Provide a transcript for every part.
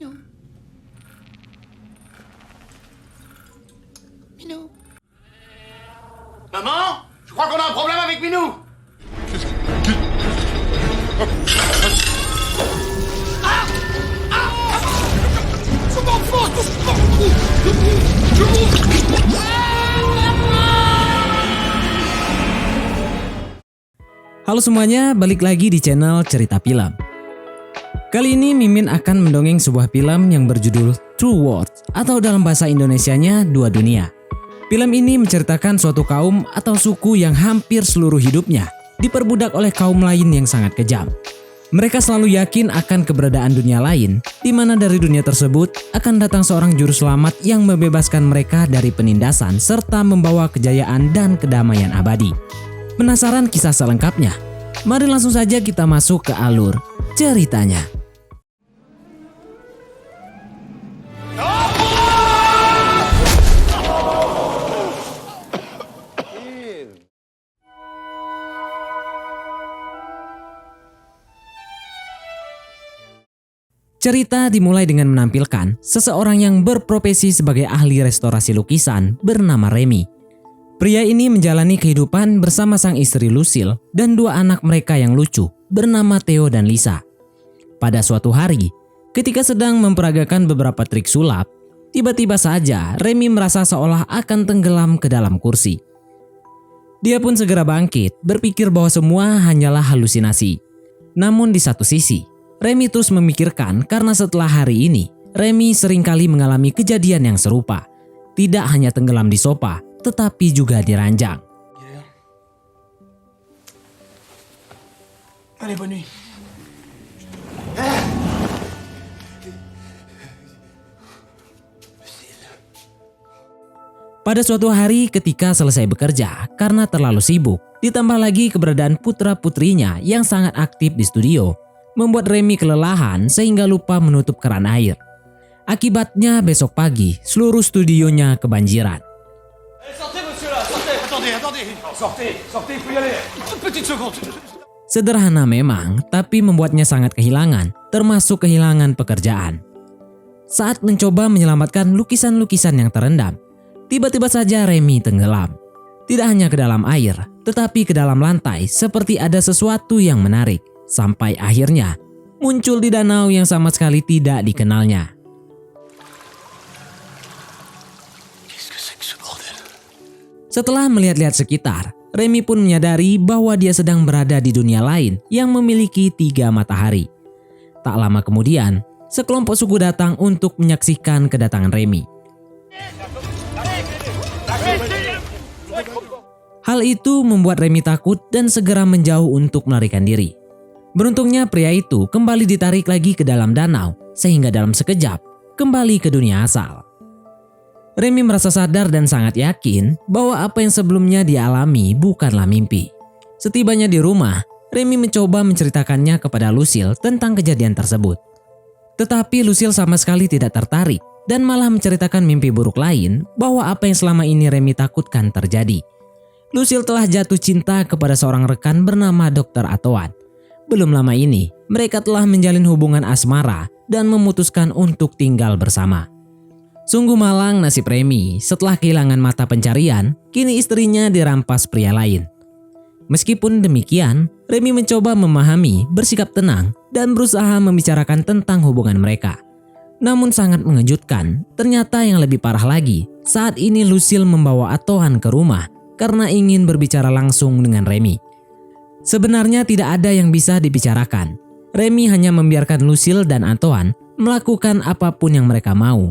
Minou. Minou. Maman, je crois qu'on a un problème avec Minou. Halo semuanya, balik lagi di channel Cerita Film. Kali ini Mimin akan mendongeng sebuah film yang berjudul Two Worlds atau dalam bahasa Indonesianya Dua Dunia. Film ini menceritakan suatu kaum atau suku yang hampir seluruh hidupnya diperbudak oleh kaum lain yang sangat kejam. Mereka selalu yakin akan keberadaan dunia lain, di mana dari dunia tersebut akan datang seorang juru selamat yang membebaskan mereka dari penindasan serta membawa kejayaan dan kedamaian abadi. Penasaran kisah selengkapnya? Mari langsung saja kita masuk ke alur ceritanya. Cerita dimulai dengan menampilkan seseorang yang berprofesi sebagai ahli restorasi lukisan bernama Remy. Pria ini menjalani kehidupan bersama sang istri Lucille dan dua anak mereka yang lucu bernama Theo dan Lisa. Pada suatu hari, ketika sedang memperagakan beberapa trik sulap, tiba-tiba saja Remy merasa seolah akan tenggelam ke dalam kursi. Dia pun segera bangkit, berpikir bahwa semua hanyalah halusinasi. Namun di satu sisi, Remy terus memikirkan karena setelah hari ini, Remy seringkali mengalami kejadian yang serupa. Tidak hanya tenggelam di sofa, tetapi juga di ranjang. Allez, bonne nuit. Pada suatu hari ketika selesai bekerja karena terlalu sibuk, ditambah lagi keberadaan putra-putrinya yang sangat aktif di studio, membuat Remy kelelahan sehingga lupa menutup keran air. Akibatnya besok pagi seluruh studionya kebanjiran. Sortez, monsieur, là, sortez. Attendez. Sortez, il faut y aller. Une petite seconde. Sederhana memang, tapi membuatnya sangat kehilangan, termasuk kehilangan pekerjaan. Saat mencoba menyelamatkan lukisan-lukisan yang terendam, tiba-tiba saja Remy tenggelam. Tidak hanya ke dalam air, tetapi ke dalam lantai seperti ada sesuatu yang menarik. Sampai akhirnya muncul di danau yang sama sekali tidak dikenalnya. Setelah melihat-lihat sekitar, Remy pun menyadari bahwa dia sedang berada di dunia lain yang memiliki 3 matahari. Tak lama kemudian, sekelompok suku datang untuk menyaksikan kedatangan Remy. Hal itu membuat Remy takut dan segera menjauh untuk melarikan diri. Beruntungnya pria itu kembali ditarik lagi ke dalam danau, sehingga dalam sekejap kembali ke dunia asal. Remy merasa sadar dan sangat yakin bahwa apa yang sebelumnya dia alami bukanlah mimpi. Setibanya di rumah, Remy mencoba menceritakannya kepada Lucille tentang kejadian tersebut. Tetapi Lucille sama sekali tidak tertarik dan malah menceritakan mimpi buruk lain bahwa apa yang selama ini Remy takutkan terjadi. Lucille telah jatuh cinta kepada seorang rekan bernama Dr. Atoan. Belum lama ini, mereka telah menjalin hubungan asmara dan memutuskan untuk tinggal bersama. Sungguh malang nasib Remy setelah kehilangan mata pencarian, kini istrinya dirampas pria lain. Meskipun demikian, Remy mencoba memahami, bersikap tenang, dan berusaha membicarakan tentang hubungan mereka. Namun sangat mengejutkan, ternyata yang lebih parah lagi, saat ini Lucille membawa Atoan ke rumah karena ingin berbicara langsung dengan Remy. Sebenarnya tidak ada yang bisa dibicarakan. Remy hanya membiarkan Lucille dan Atoan melakukan apapun yang mereka mau.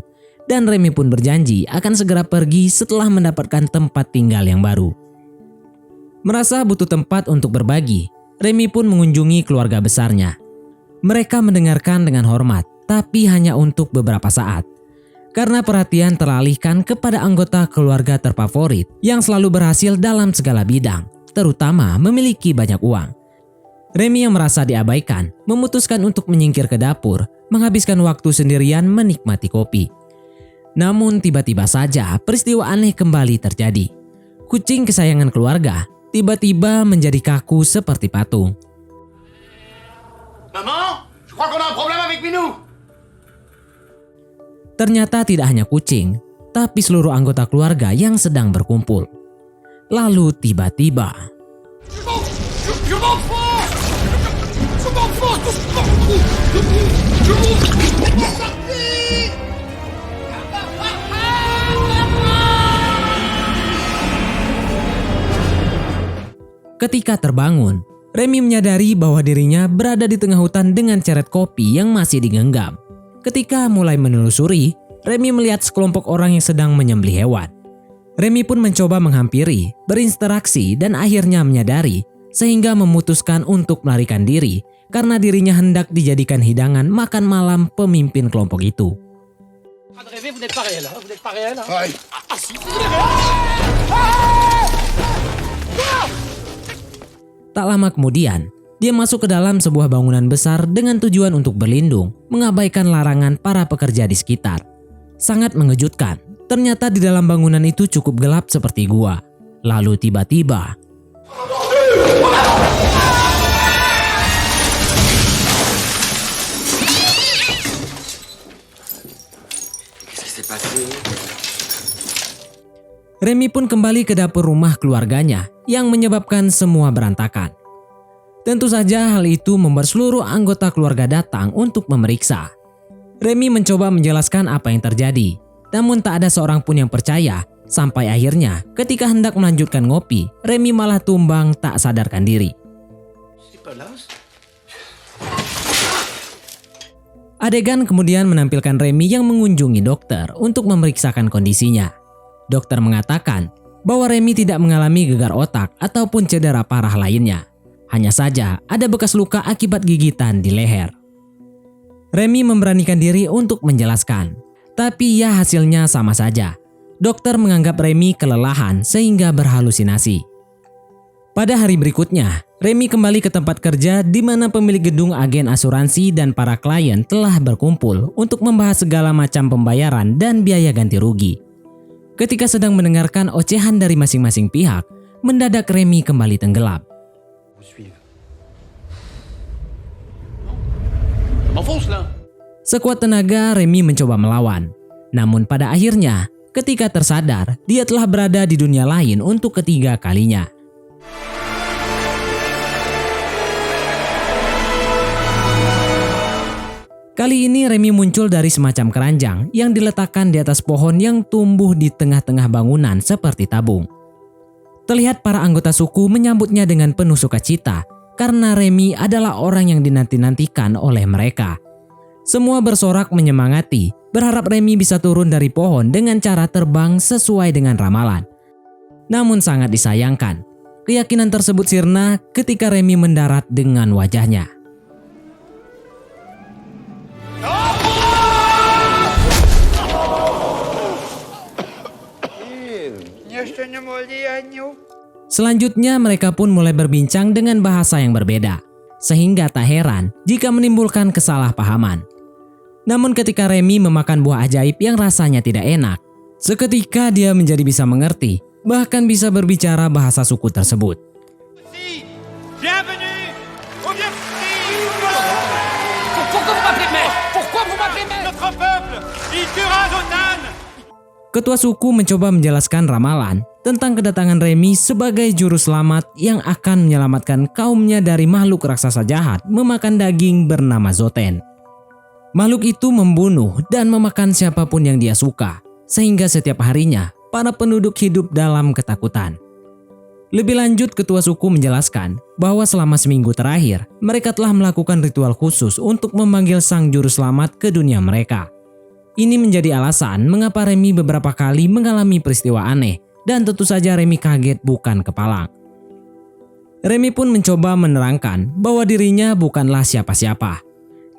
Dan Remy pun berjanji akan segera pergi setelah mendapatkan tempat tinggal yang baru. Merasa butuh tempat untuk berbagi, Remy pun mengunjungi keluarga besarnya. Mereka mendengarkan dengan hormat, tapi hanya untuk beberapa saat. Karena perhatian teralihkan kepada anggota keluarga terfavorit yang selalu berhasil dalam segala bidang, terutama memiliki banyak uang. Remy yang merasa diabaikan memutuskan untuk menyingkir ke dapur, menghabiskan waktu sendirian menikmati kopi. Namun tiba-tiba saja peristiwa aneh kembali terjadi. Kucing kesayangan keluarga tiba-tiba menjadi kaku seperti patung. Maman, je crois qu'on a un problème avec Minou. Ternyata tidak hanya kucing, tapi seluruh anggota keluarga yang sedang berkumpul. Lalu tiba-tiba, Je m'enfonce. Je m'enfonce. Je m'enfonce. ketika terbangun, Remy menyadari bahwa dirinya berada di tengah hutan dengan ceret kopi yang masih digenggam. Ketika mulai menelusuri, Remy melihat sekelompok orang yang sedang menyembelih hewan. Remy pun mencoba menghampiri, berinteraksi, dan akhirnya menyadari sehingga memutuskan untuk melarikan diri karena dirinya hendak dijadikan hidangan makan malam pemimpin kelompok itu. Vous n'êtes pas réel, vous n'êtes pas réel. Si, Tak lama kemudian, dia masuk ke dalam sebuah bangunan besar dengan tujuan untuk berlindung, mengabaikan larangan para pekerja di sekitar. Sangat mengejutkan, ternyata di dalam bangunan itu cukup gelap seperti gua. Lalu tiba-tiba, Remy pun kembali ke dapur rumah keluarganya yang menyebabkan semua berantakan. Tentu saja hal itu membuat seluruh anggota keluarga datang untuk memeriksa. Remy mencoba menjelaskan apa yang terjadi, namun tak ada seorang pun yang percaya sampai akhirnya ketika hendak melanjutkan ngopi, Remy malah tumbang tak sadarkan diri. Adegan kemudian menampilkan Remy yang mengunjungi dokter untuk memeriksakan kondisinya. Dokter mengatakan bahwa Remy tidak mengalami gegar otak ataupun cedera parah lainnya. Hanya saja ada bekas luka akibat gigitan di leher. Remy memberanikan diri untuk menjelaskan, tapi ya hasilnya sama saja. Dokter menganggap Remy kelelahan sehingga berhalusinasi. Pada hari berikutnya, Remy kembali ke tempat kerja di mana pemilik gedung, agen asuransi, dan para klien telah berkumpul untuk membahas segala macam pembayaran dan biaya ganti rugi. Ketika sedang mendengarkan ocehan dari masing-masing pihak, mendadak Remy kembali tenggelam. Sekuat tenaga Remy mencoba melawan. Namun pada akhirnya, ketika tersadar, dia telah berada di dunia lain untuk ketiga kalinya. Kali ini Remy muncul dari semacam keranjang yang diletakkan di atas pohon yang tumbuh di tengah-tengah bangunan seperti tabung. Terlihat para anggota suku menyambutnya dengan penuh sukacita karena Remy adalah orang yang dinanti-nantikan oleh mereka. Semua bersorak menyemangati, berharap Remy bisa turun dari pohon dengan cara terbang sesuai dengan ramalan. Namun sangat disayangkan, keyakinan tersebut sirna ketika Remy mendarat dengan wajahnya. Selanjutnya mereka pun mulai berbincang dengan bahasa yang berbeda, sehingga tak heran jika menimbulkan kesalahpahaman. Namun ketika Remy memakan buah ajaib yang rasanya tidak enak, seketika dia menjadi bisa mengerti, bahkan bisa berbicara bahasa suku tersebut. bienvenue au Pourquoi vous m'appelez maître? Pourquoi vous m'appelez maître? Notre peuple, il tuera nos ânes. Ketua suku mencoba menjelaskan ramalan tentang kedatangan Remy sebagai juru selamat yang akan menyelamatkan kaumnya dari makhluk raksasa jahat memakan daging bernama Zoten. Makhluk itu membunuh dan memakan siapapun yang dia suka, sehingga setiap harinya para penduduk hidup dalam ketakutan. Lebih lanjut, ketua suku menjelaskan bahwa selama seminggu terakhir, mereka telah melakukan ritual khusus untuk memanggil sang juru selamat ke dunia mereka. Ini menjadi alasan mengapa Remy beberapa kali mengalami peristiwa aneh, dan tentu saja Remy kaget bukan kepalang. Remy pun mencoba menerangkan bahwa dirinya bukanlah siapa-siapa.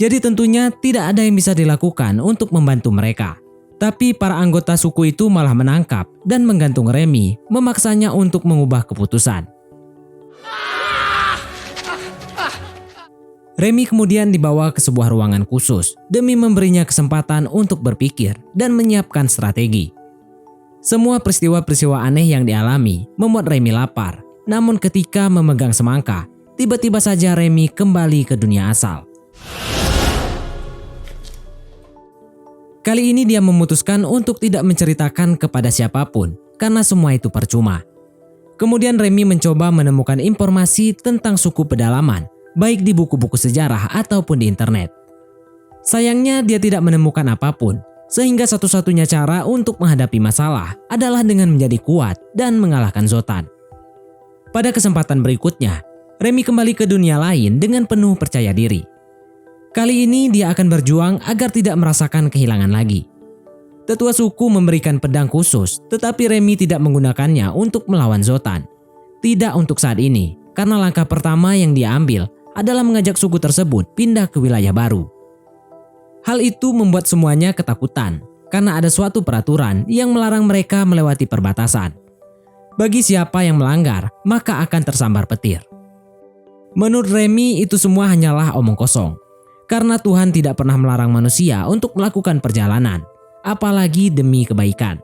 Jadi tentunya tidak ada yang bisa dilakukan untuk membantu mereka. Tapi para anggota suku itu malah menangkap dan menggantung Remy, memaksanya untuk mengubah keputusan. Remy kemudian dibawa ke sebuah ruangan khusus demi memberinya kesempatan untuk berpikir dan menyiapkan strategi. Semua peristiwa-peristiwa aneh yang dialami membuat Remy lapar. Namun ketika memegang semangka, tiba-tiba saja Remy kembali ke dunia asal. Kali ini dia memutuskan untuk tidak menceritakan kepada siapapun karena semua itu percuma. Kemudian Remy mencoba menemukan informasi tentang suku pedalaman, baik di buku-buku sejarah ataupun di internet. Sayangnya dia tidak menemukan apapun, sehingga satu-satunya cara untuk menghadapi masalah adalah dengan menjadi kuat dan mengalahkan Zoltan. Pada kesempatan berikutnya, Remy kembali ke dunia lain dengan penuh percaya diri. Kali ini dia akan berjuang agar tidak merasakan kehilangan lagi. Tetua suku memberikan pedang khusus, tetapi Remy tidak menggunakannya untuk melawan Zoltan. Tidak untuk saat ini, karena langkah pertama yang dia ambil adalah mengajak suku tersebut pindah ke wilayah baru. Hal itu membuat semuanya ketakutan, karena ada suatu peraturan yang melarang mereka melewati perbatasan. Bagi siapa yang melanggar, maka akan tersambar petir. Menurut Remy, itu semua hanyalah omong kosong. Karena Tuhan tidak pernah melarang manusia untuk melakukan perjalanan, apalagi demi kebaikan.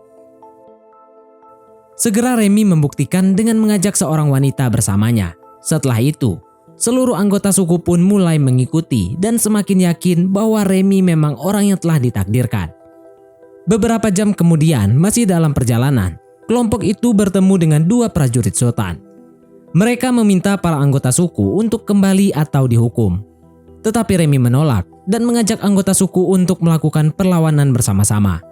Segera Remy membuktikan dengan mengajak seorang wanita bersamanya. Setelah itu, seluruh anggota suku pun mulai mengikuti dan semakin yakin bahwa Remy memang orang yang telah ditakdirkan. Beberapa jam kemudian, masih dalam perjalanan, kelompok itu bertemu dengan dua prajurit Zoltan. Mereka meminta para anggota suku untuk kembali atau dihukum. Tetapi Remy menolak dan mengajak anggota suku untuk melakukan perlawanan bersama-sama.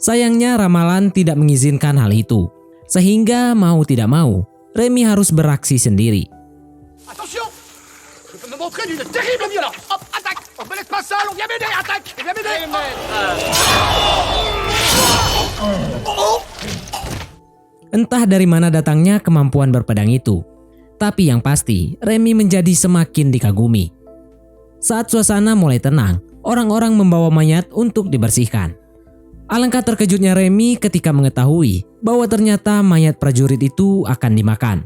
Sayangnya ramalan tidak mengizinkan hal itu, sehingga mau tidak mau, Remy harus beraksi sendiri. Attention! Je peux me montrer d'une terrible violence. Hop, attaque! On me laisse pas seul, on vient m'aider, attaque! On vient m'aider! Entah dari mana datangnya kemampuan berpedang itu, tapi yang pasti Remy menjadi semakin dikagumi. Saat suasana mulai tenang, orang-orang membawa mayat untuk dibersihkan. Alangkah terkejutnya Remy ketika mengetahui bahwa ternyata mayat prajurit itu akan dimakan.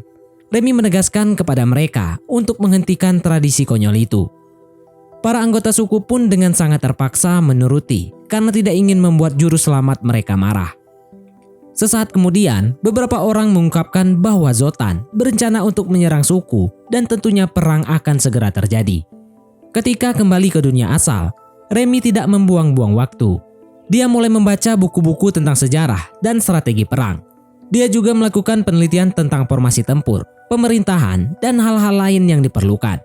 Remy menegaskan kepada mereka untuk menghentikan tradisi konyol itu. Para anggota suku pun dengan sangat terpaksa menuruti karena tidak ingin membuat juru selamat mereka marah. Sesaat kemudian, beberapa orang mengungkapkan bahwa Zoltan berencana untuk menyerang suku dan tentunya perang akan segera terjadi. Ketika kembali ke dunia asal, Remy tidak membuang-buang waktu. Dia mulai membaca buku-buku tentang sejarah dan strategi perang. Dia juga melakukan penelitian tentang formasi tempur, pemerintahan, dan hal-hal lain yang diperlukan.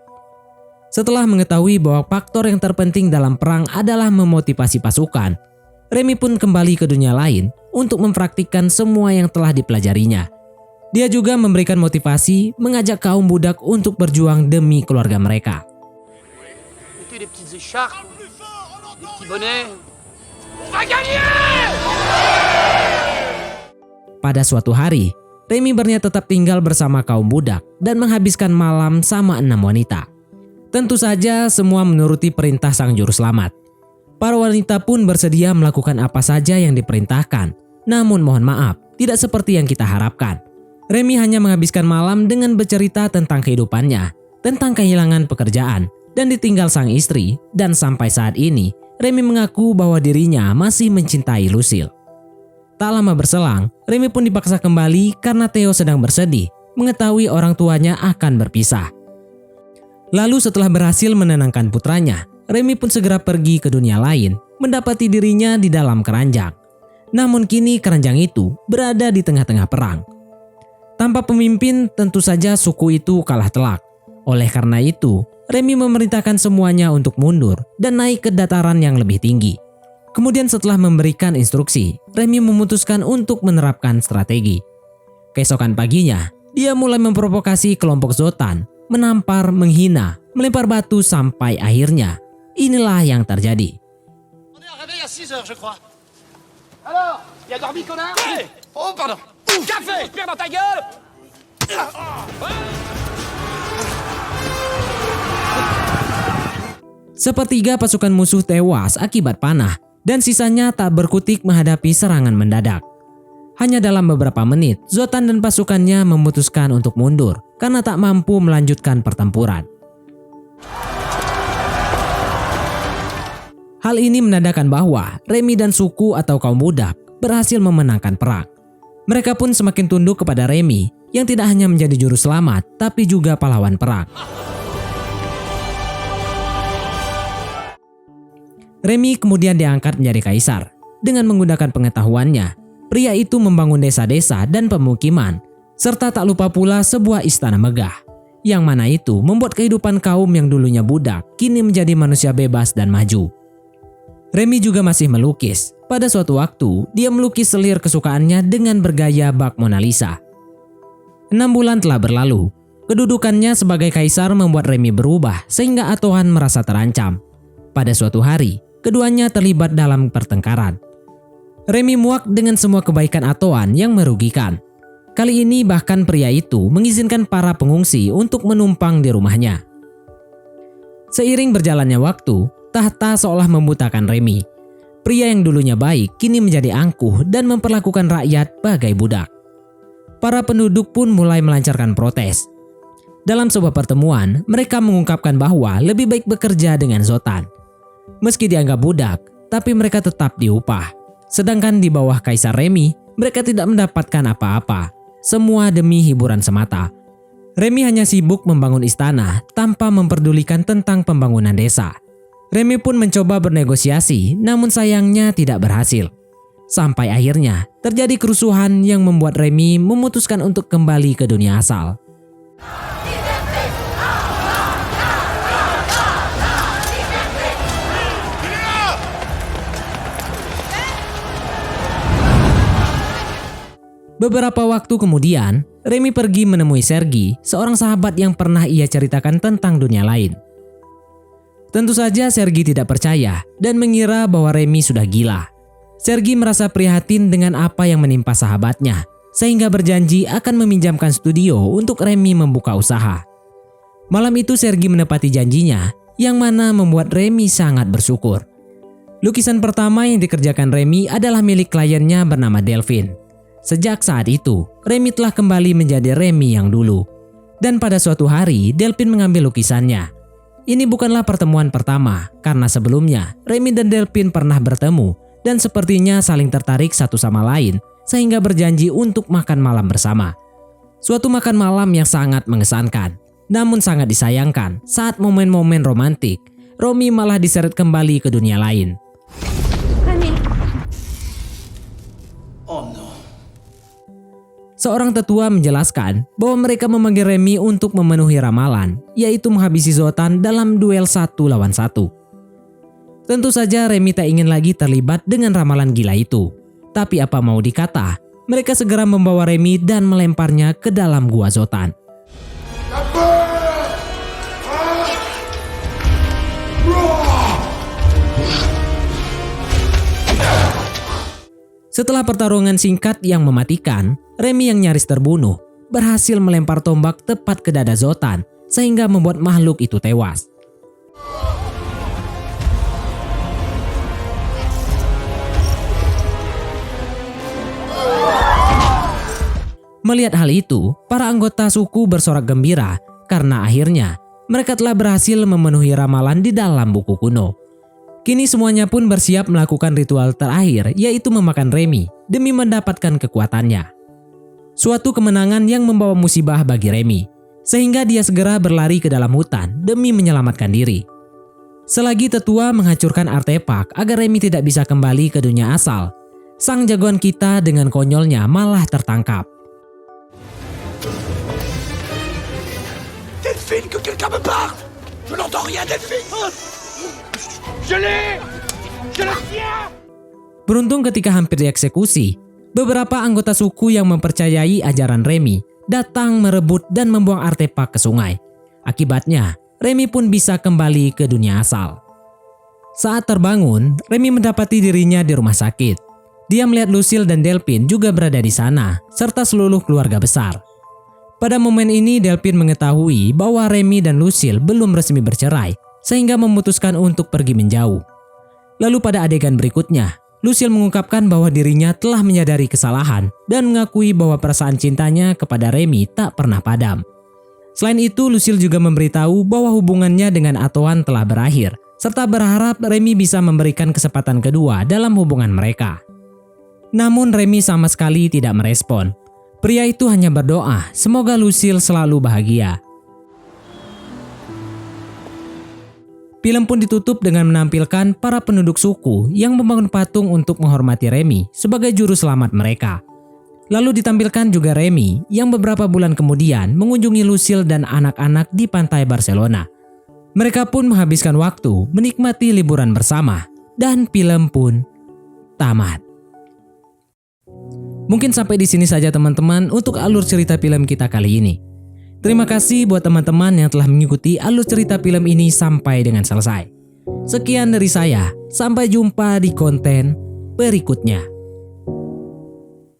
Setelah mengetahui bahwa faktor yang terpenting dalam perang adalah memotivasi pasukan, Remy pun kembali ke dunia lain untuk mempraktikkan semua yang telah dipelajarinya. Dia juga memberikan motivasi mengajak kaum budak untuk berjuang demi keluarga mereka. Des petites écharpes, des petits bonnets. On va gagner! Pada suatu hari, Remy berniat tetap tinggal bersama kaum budak dan menghabiskan malam sama 6 wanita. Tentu saja semua menuruti perintah sang juru selamat. Para wanita pun bersedia melakukan apa saja yang diperintahkan. Namun mohon maaf, tidak seperti yang kita harapkan. Remy hanya menghabiskan malam dengan bercerita tentang kehidupannya, tentang kehilangan pekerjaan, dan ditinggal sang istri, dan sampai saat ini Remy mengaku bahwa dirinya masih mencintai Lucille. Tak lama berselang, Remy pun dipaksa kembali karena Theo sedang bersedih mengetahui orang tuanya akan berpisah. Lalu setelah berhasil menenangkan putranya, Remy pun segera pergi ke dunia lain, mendapati dirinya di dalam keranjang. Namun kini keranjang itu berada di tengah-tengah perang. Tanpa pemimpin, tentu saja suku itu kalah telak. Oleh karena itu, Remy memerintahkan semuanya untuk mundur dan naik ke dataran yang lebih tinggi. Kemudian setelah memberikan instruksi, Remy memutuskan untuk menerapkan strategi. Keesokan paginya, dia mulai memprovokasi kelompok Zoltan, menampar, menghina, melempar batu sampai akhirnya inilah yang terjadi. On est arrivé à 6 heures, je crois. Alors, il y a dormi, connard? Oh, pardon. Café! Pierre dans ta gueule! Sepertiga pasukan musuh tewas akibat panah dan sisanya tak berkutik menghadapi serangan mendadak. Hanya dalam beberapa menit, Zoltan dan pasukannya memutuskan untuk mundur karena tak mampu melanjutkan pertempuran. Hal ini menandakan bahwa Remy dan suku atau kaum budak berhasil memenangkan perang. Mereka pun semakin tunduk kepada Remy yang tidak hanya menjadi juru selamat tapi juga pahlawan perang. Remy kemudian diangkat menjadi kaisar. Dengan menggunakan pengetahuannya, pria itu membangun desa-desa dan pemukiman, serta tak lupa pula sebuah istana megah, yang mana itu membuat kehidupan kaum yang dulunya budak kini menjadi manusia bebas dan maju. Remy juga masih melukis. Pada suatu waktu, dia melukis selir kesukaannya dengan bergaya bak Mona Lisa. 6 bulan telah berlalu. Kedudukannya sebagai kaisar membuat Remy berubah sehingga Atohan merasa terancam. Pada suatu hari, keduanya terlibat dalam pertengkaran. Remy muak dengan semua kebaikan Atohan yang merugikan. Kali ini bahkan pria itu mengizinkan para pengungsi untuk menumpang di rumahnya. Seiring berjalannya waktu, tahta seolah membutakan Remy. Pria yang dulunya baik kini menjadi angkuh dan memperlakukan rakyat bagai budak. Para penduduk pun mulai melancarkan protes. Dalam sebuah pertemuan, mereka mengungkapkan bahwa lebih baik bekerja dengan Zoltan. Meski dianggap budak, tapi mereka tetap diupah. Sedangkan di bawah Kaisar Remy, mereka tidak mendapatkan apa-apa. Semua demi hiburan semata. Remy hanya sibuk membangun istana tanpa memperdulikan tentang pembangunan desa. Remy pun mencoba bernegosiasi, namun sayangnya tidak berhasil. Sampai akhirnya terjadi kerusuhan yang membuat Remy memutuskan untuk kembali ke dunia asal. Beberapa waktu kemudian, Remy pergi menemui Sergi, seorang sahabat yang pernah ia ceritakan tentang dunia lain. Tentu saja Sergi tidak percaya dan mengira bahwa Remy sudah gila. Sergi merasa prihatin dengan apa yang menimpa sahabatnya, sehingga berjanji akan meminjamkan studio untuk Remy membuka usaha. Malam itu Sergi menepati janjinya, yang mana membuat Remy sangat bersyukur. Lukisan pertama yang dikerjakan Remy adalah milik kliennya bernama Delphine. Sejak saat itu, Remy telah kembali menjadi Remy yang dulu. Dan pada suatu hari, Delphine mengambil lukisannya. Ini bukanlah pertemuan pertama, karena sebelumnya Remy dan Delphine pernah bertemu dan sepertinya saling tertarik satu sama lain sehingga berjanji untuk makan malam bersama. Suatu makan malam yang sangat mengesankan, namun sangat disayangkan saat momen-momen romantik, Romy malah diseret kembali ke dunia lain. Oh no. Seorang tetua menjelaskan bahwa mereka memanggil Remy untuk memenuhi ramalan, yaitu menghabisi Zoltan dalam duel 1 lawan 1. Tentu saja Remy tak ingin lagi terlibat dengan ramalan gila itu. Tapi apa mau dikata, mereka segera membawa Remy dan melemparnya ke dalam gua Zoltan. Setelah pertarungan singkat yang mematikan, Remy yang nyaris terbunuh berhasil melempar tombak tepat ke dada Zoltan sehingga membuat makhluk itu tewas. Melihat hal itu, para anggota suku bersorak gembira karena akhirnya mereka telah berhasil memenuhi ramalan di dalam buku kuno. Kini semuanya pun bersiap melakukan ritual terakhir, yaitu memakan Remy demi mendapatkan kekuatannya. Suatu kemenangan yang membawa musibah bagi Remy, sehingga dia segera berlari ke dalam hutan demi menyelamatkan diri. Selagi tetua menghancurkan artefak agar Remy tidak bisa kembali ke dunia asal, sang jagoan kita dengan konyolnya malah tertangkap. Delphine, que quelqu'un me parle! Je n'entends rien, Delphine! Je l'ai! Je le tiens! Beruntung ketika hampir dieksekusi, beberapa anggota suku yang mempercayai ajaran Remy datang merebut dan membuang artefak ke sungai. Akibatnya, Remy pun bisa kembali ke dunia asal. Saat terbangun, Remy mendapati dirinya di rumah sakit. Dia melihat Lucille dan Delphine juga berada di sana, serta seluruh keluarga besar. Pada momen ini, Delphine mengetahui bahwa Remy dan Lucille belum resmi bercerai, sehingga memutuskan untuk pergi menjauh. Lalu pada adegan berikutnya, Lucille mengungkapkan bahwa dirinya telah menyadari kesalahan dan mengakui bahwa perasaan cintanya kepada Remy tak pernah padam. Selain itu, Lucille juga memberitahu bahwa hubungannya dengan Atohan telah berakhir, serta berharap Remy bisa memberikan kesempatan kedua dalam hubungan mereka. Namun Remy sama sekali tidak merespon. Pria itu hanya berdoa semoga Lucille selalu bahagia. Film pun ditutup dengan menampilkan para penduduk suku yang membangun patung untuk menghormati Remy sebagai juru selamat mereka. Lalu ditampilkan juga Remy yang beberapa bulan kemudian mengunjungi Lucille dan anak-anak di pantai Barcelona. Mereka pun menghabiskan waktu menikmati liburan bersama dan film pun tamat. Mungkin sampai di sini saja teman-teman untuk alur cerita film kita kali ini. Terima kasih buat teman-teman yang telah mengikuti alur cerita film ini sampai dengan selesai. Sekian dari saya, sampai jumpa di konten berikutnya.